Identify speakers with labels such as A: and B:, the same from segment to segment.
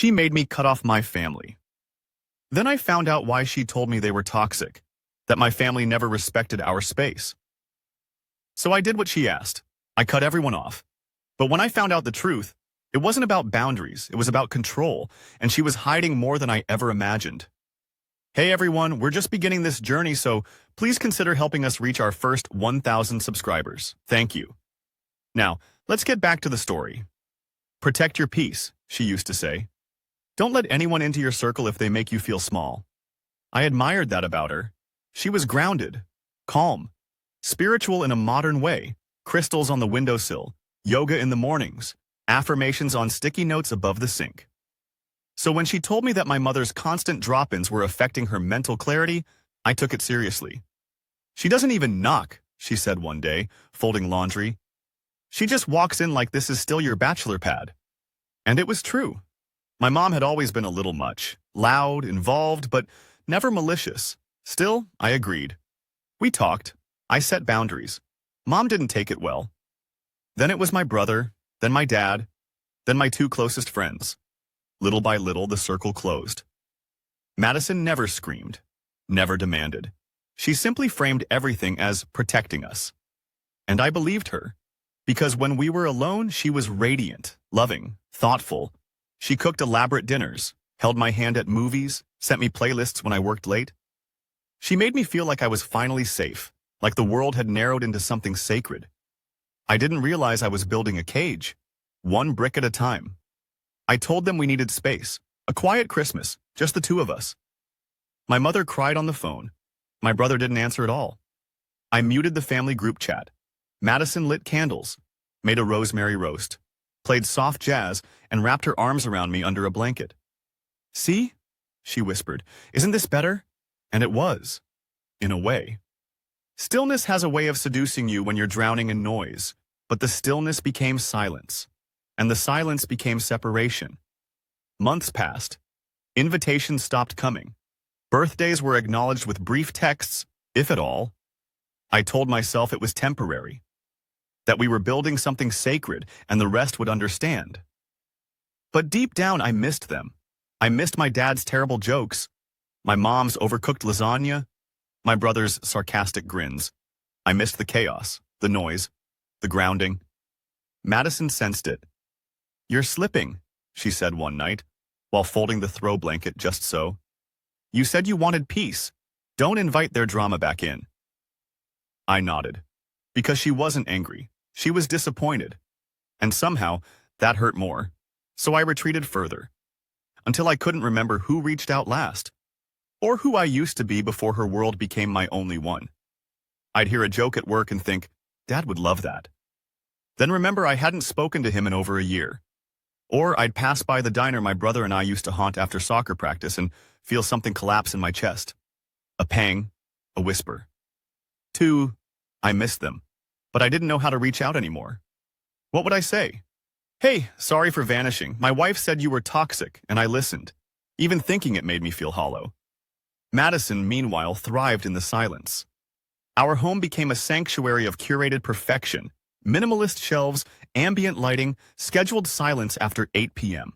A: She made me cut off my family. Then I found out why she told me they were toxic, that my family never respected our space. So I did what she asked. I cut everyone off. But when I found out the truth, it wasn't about boundaries, it was about control, and she was hiding more than I ever imagined. Hey everyone, we're just beginning this journey, so please consider helping us reach our first 1,000 subscribers. Thank you. Now, let's get back to the story. Protect your peace, she used to say. Don't let anyone into your circle if they make you feel small. I admired that about her. She was grounded, calm, spiritual in a modern way, crystals on the windowsill, yoga in the mornings, affirmations on sticky notes above the sink. So when she told me that my mother's constant drop-ins were affecting her mental clarity, I took it seriously. She doesn't even knock, she said one day, folding laundry. She just walks in like this is still your bachelor pad. And it was true. My mom had always been a little much, loud, involved, but never malicious. Still, I agreed. We talked. I set boundaries. Mom didn't take it well. Then it was my brother, then my dad, then my two closest friends. Little by little, the circle closed. Madison never screamed, never demanded. She simply framed everything as protecting us. And I believed her, because when we were alone, she was radiant, loving, thoughtful. She cooked elaborate dinners, held my hand at movies, sent me playlists when I worked late. She made me feel like I was finally safe, like the world had narrowed into something sacred. I didn't realize I was building a cage, one brick at a time. I told them we needed space, a quiet Christmas, just the two of us. My mother cried on the phone. My brother didn't answer at all. I muted the family group chat. Madison lit candles, made a rosemary roast, played soft jazz, and wrapped her arms around me under a blanket. See? She whispered. Isn't this better? And it was, in a way. Stillness has a way of seducing you when you're drowning in noise, but the stillness became silence, and the silence became separation. Months passed. Invitations stopped coming. Birthdays were acknowledged with brief texts, if at all. I told myself it was temporary, that we were building something sacred and the rest would understand. But deep down, I missed them. I missed my dad's terrible jokes, my mom's overcooked lasagna, my brother's sarcastic grins. I missed the chaos, the noise, the grounding. Madison sensed it. You're slipping, she said one night, while folding the throw blanket just so. You said you wanted peace. Don't invite their drama back in. I nodded, because she wasn't angry. She was disappointed. And somehow, that hurt more. So I retreated further, until I couldn't remember who reached out last, or who I used to be before her world became my only one. I'd hear a joke at work and think, Dad would love that. Then remember I hadn't spoken to him in over a year. Or I'd pass by the diner my brother and I used to haunt after soccer practice and feel something collapse in my chest. A pang, a whisper. 2, I missed them, but I didn't know how to reach out anymore. What would I say? Hey, sorry for vanishing. My wife said you were toxic, and I listened. Even thinking it made me feel hollow. Madison, meanwhile, thrived in the silence. Our home became a sanctuary of curated perfection, minimalist shelves, ambient lighting, scheduled silence after 8 p.m.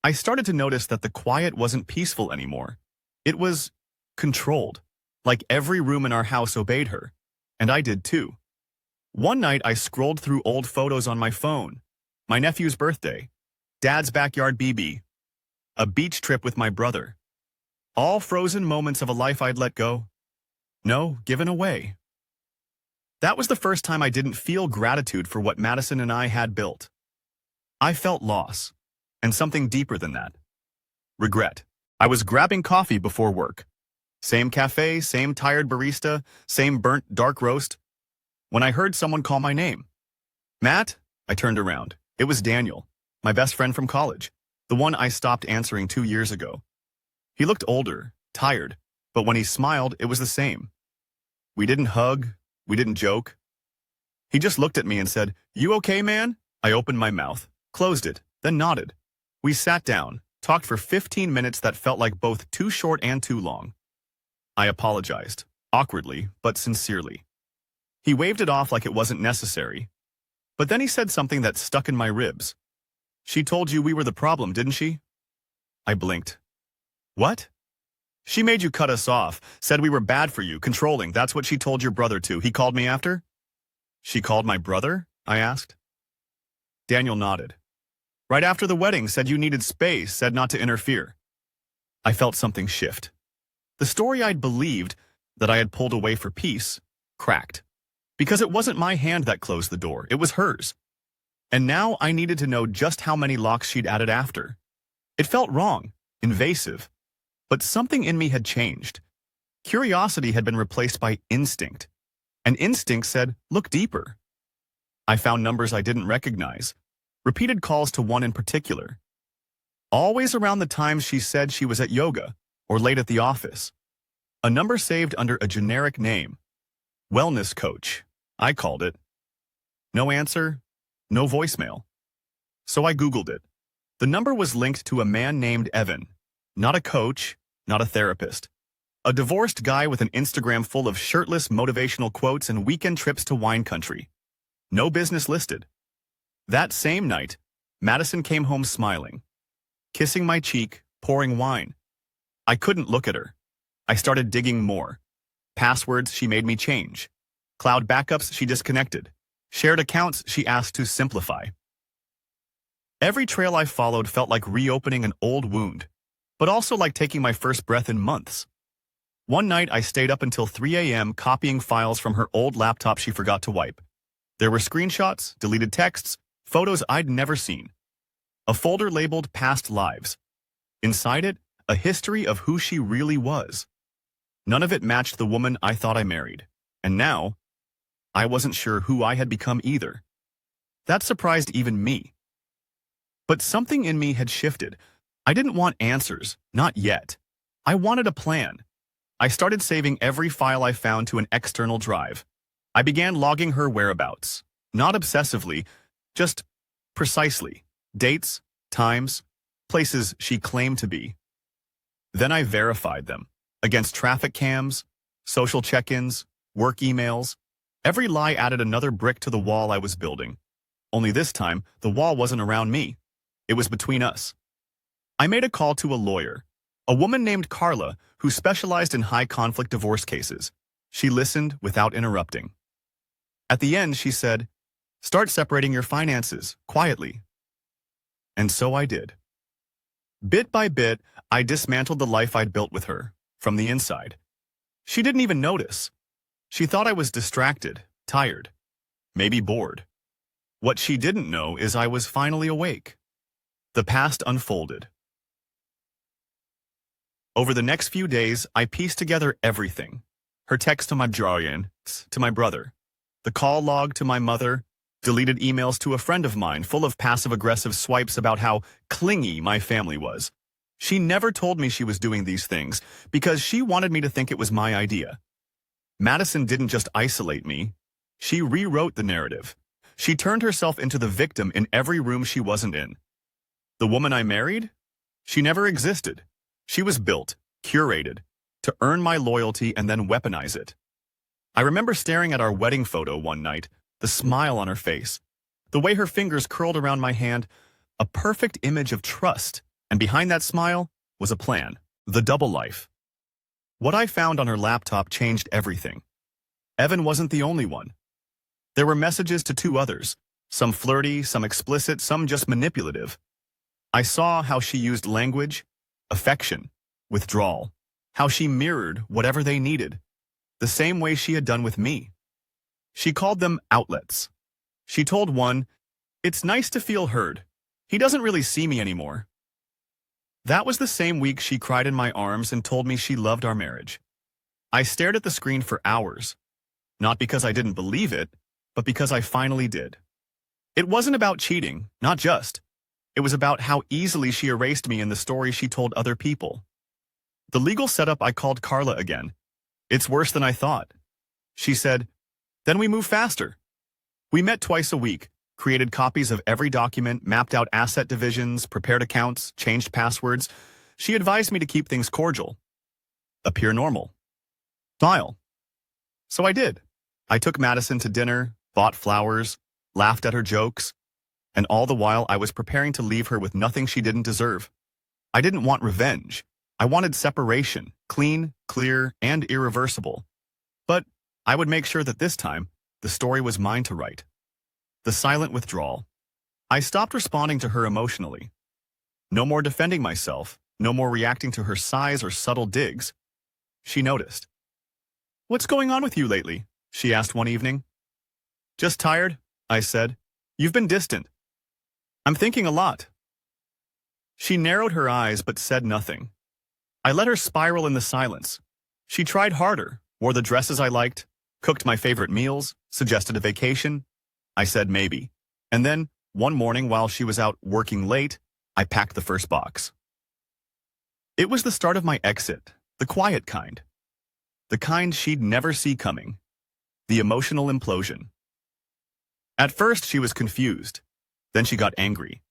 A: I started to notice that the quiet wasn't peaceful anymore. It was controlled, like every room in our house obeyed her, and I did too. One night I scrolled through old photos on my phone. My nephew's birthday, Dad's backyard BB, a beach trip with my brother. All frozen moments of a life I'd let go. No, given away. That was the first time I didn't feel gratitude for what Madison and I had built. I felt loss, and something deeper than that. Regret. I was grabbing coffee before work. Same cafe, same tired barista, same burnt dark roast. When I heard someone call my name. Matt? I turned around. It was Daniel, my best friend from college, the one I stopped answering 2 years ago. He looked older, tired, but when he smiled, it was the same. We didn't hug, we didn't joke. He just looked at me and said, "You okay, man?" I opened my mouth, closed it, then nodded. We sat down, talked for 15 minutes that felt like both too short and too long. I apologized, awkwardly, but sincerely. He waved it off like it wasn't necessary. But then he said something that stuck in my ribs. She told you we were the problem, didn't she? I blinked. What? She made you cut us off, said we were bad for you, controlling. That's what she told your brother too. He called me after? She called my brother? I asked. Daniel nodded. Right after the wedding, said you needed space, said not to interfere. I felt something shift. The story I'd believed, that I had pulled away for peace, cracked. Because it wasn't my hand that closed the door, it was hers. And now I needed to know just how many locks she'd added after. It felt wrong, invasive, but something in me had changed. Curiosity had been replaced by instinct. And instinct said, look deeper. I found numbers I didn't recognize, repeated calls to one in particular. Always around the times she said she was at yoga or late at the office. A number saved under a generic name. Wellness coach, I called it. No answer, no voicemail. So I Googled it. The number was linked to a man named Evan, not a coach, not a therapist. A divorced guy with an Instagram full of shirtless motivational quotes and weekend trips to wine country. No business listed. That same night, Madison came home smiling, kissing my cheek, pouring wine. I couldn't look at her. I started digging more. Passwords she made me change. Cloud backups she disconnected. Shared accounts she asked to simplify. Every trail I followed felt like reopening an old wound, but also like taking my first breath in months. One night I stayed up until 3 a.m. copying files from her old laptop she forgot to wipe. There were screenshots, deleted texts, photos I'd never seen. A folder labeled Past Lives. Inside it, a history of who she really was. None of it matched the woman I thought I married. And now, I wasn't sure who I had become either. That surprised even me. But something in me had shifted. I didn't want answers, not yet. I wanted a plan. I started saving every file I found to an external drive. I began logging her whereabouts. Not obsessively, just precisely. Dates, times, places she claimed to be. Then I verified them against traffic cams, social check-ins, work emails. Every lie added another brick to the wall I was building. Only this time, the wall wasn't around me. It was between us. I made a call to a lawyer, a woman named Carla who specialized in high-conflict divorce cases. She listened without interrupting. At the end, she said, "Start separating your finances, quietly." And so I did. Bit by bit, I dismantled the life I'd built with her, from the inside. She didn't even notice. She thought I was distracted, tired, maybe bored. What she didn't know is I was finally awake. The past unfolded. Over the next few days, I pieced together everything. Her text to my Brian, to my brother, the call log to my mother, deleted emails to a friend of mine full of passive-aggressive swipes about how clingy my family was. She never told me she was doing these things because she wanted me to think it was my idea. Madison didn't just isolate me. She rewrote the narrative. She turned herself into the victim in every room she wasn't in. The woman I married? She never existed. She was built, curated, to earn my loyalty and then weaponize it. I remember staring at our wedding photo one night, the smile on her face, the way her fingers curled around my hand, a perfect image of trust, and behind that smile was a plan, the double life. What I found on her laptop changed everything. Evan wasn't the only one. There were messages to 2 others, some flirty, some explicit, some just manipulative. I saw how she used language, affection, withdrawal, how she mirrored whatever they needed, the same way she had done with me. She called them outlets. She told one, "It's nice to feel heard. He doesn't really see me anymore." That was the same week she cried in my arms and told me she loved our marriage. I stared at the screen for hours, not because I didn't believe it, but because I finally did. It wasn't about cheating, not just. It was about how easily she erased me in the story she told other people. The legal setup, I called Carla again. "It's worse than I thought." She said, "Then we move faster." We met twice a week, created copies of every document, mapped out asset divisions, prepared accounts, changed passwords. She advised me to keep things cordial. Appear normal. Smile. So I did. I took Madison to dinner, bought flowers, laughed at her jokes, and all the while I was preparing to leave her with nothing she didn't deserve. I didn't want revenge. I wanted separation, clean, clear, and irreversible. But I would make sure that this time, the story was mine to write. The silent withdrawal. I stopped responding to her emotionally. No more defending myself, no more reacting to her sighs or subtle digs. She noticed. "What's going on with you lately?" she asked one evening. "Just tired," I said. "You've been distant." "I'm thinking a lot." She narrowed her eyes but said nothing. I let her spiral in the silence. She tried harder, wore the dresses I liked, cooked my favorite meals, suggested a vacation. I said maybe. And then, one morning while she was out working late, I packed the first box. It was the start of my exit, the quiet kind. The kind she'd never see coming. The emotional implosion. At first she was confused. Then she got angry.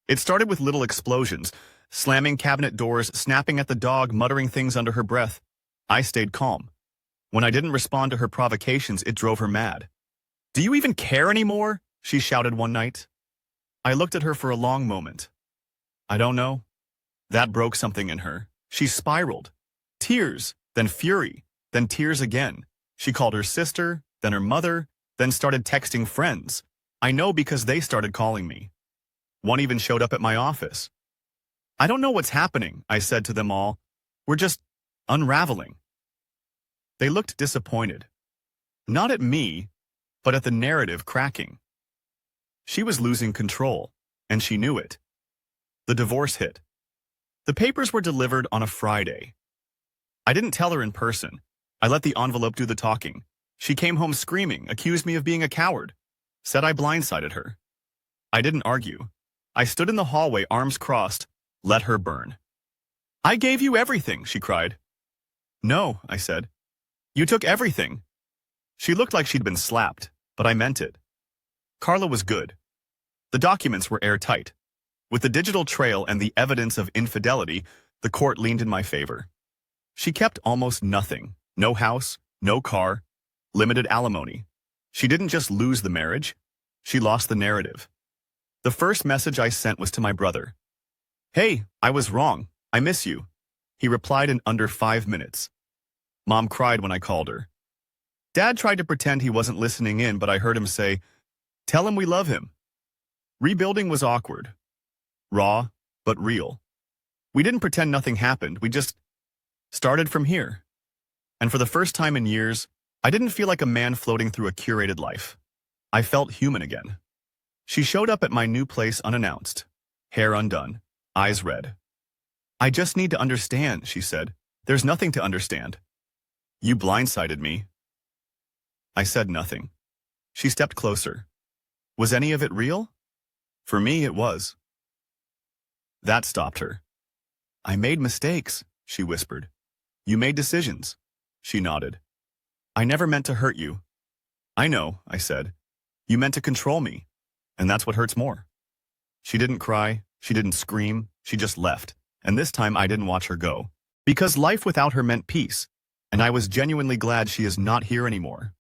A: It started with little explosions, slamming cabinet doors, snapping at the dog, muttering things under her breath. I stayed calm. When I didn't respond to her provocations, it drove her mad. "Do you even care anymore?" she shouted one night. I looked at her for a long moment. I don't know. That broke something in her. She spiraled. Tears, then fury, then tears again. She called her sister, then her mother, then started texting friends. I know because they started calling me. One even showed up at my office. "I don't know what's happening," I said to them all. "We're just unraveling." They looked disappointed. Not at me, but at the narrative cracking. She was losing control, and she knew it. The divorce hit. The papers were delivered on a Friday. I didn't tell her in person. I let the envelope do the talking. She came home screaming, accused me of being a coward, said I blindsided her. I didn't argue. I stood in the hallway, arms crossed, let her burn. "I gave you everything," she cried. "No," I said. "You took everything." She looked like she'd been slapped, but I meant it. Carla was good. The documents were airtight. With the digital trail and the evidence of infidelity, the court leaned in my favor. She kept almost nothing. No house, no car, limited alimony. She didn't just lose the marriage, she lost the narrative. The first message I sent was to my brother. "Hey, I was wrong. I miss you." He replied in under 5 minutes. Mom cried when I called her. Dad tried to pretend he wasn't listening in, but I heard him say, "Tell him we love him." Rebuilding was awkward. Raw, but real. We didn't pretend nothing happened, we just started from here. And for the first time in years, I didn't feel like a man floating through a curated life. I felt human again. She showed up at my new place unannounced, hair undone, eyes red. "I just need to understand," she said. "There's nothing to understand." "You blindsided me." I said nothing. She stepped closer. Was any of it real? For me, it was. That stopped her. "I made mistakes," she whispered. "You made decisions." She nodded. "I never meant to hurt you." "I know," I said. "You meant to control me, and that's what hurts more." She didn't cry, she didn't scream, she just left, and this time I didn't watch her go. Because life without her meant peace, and I was genuinely glad she is not here anymore.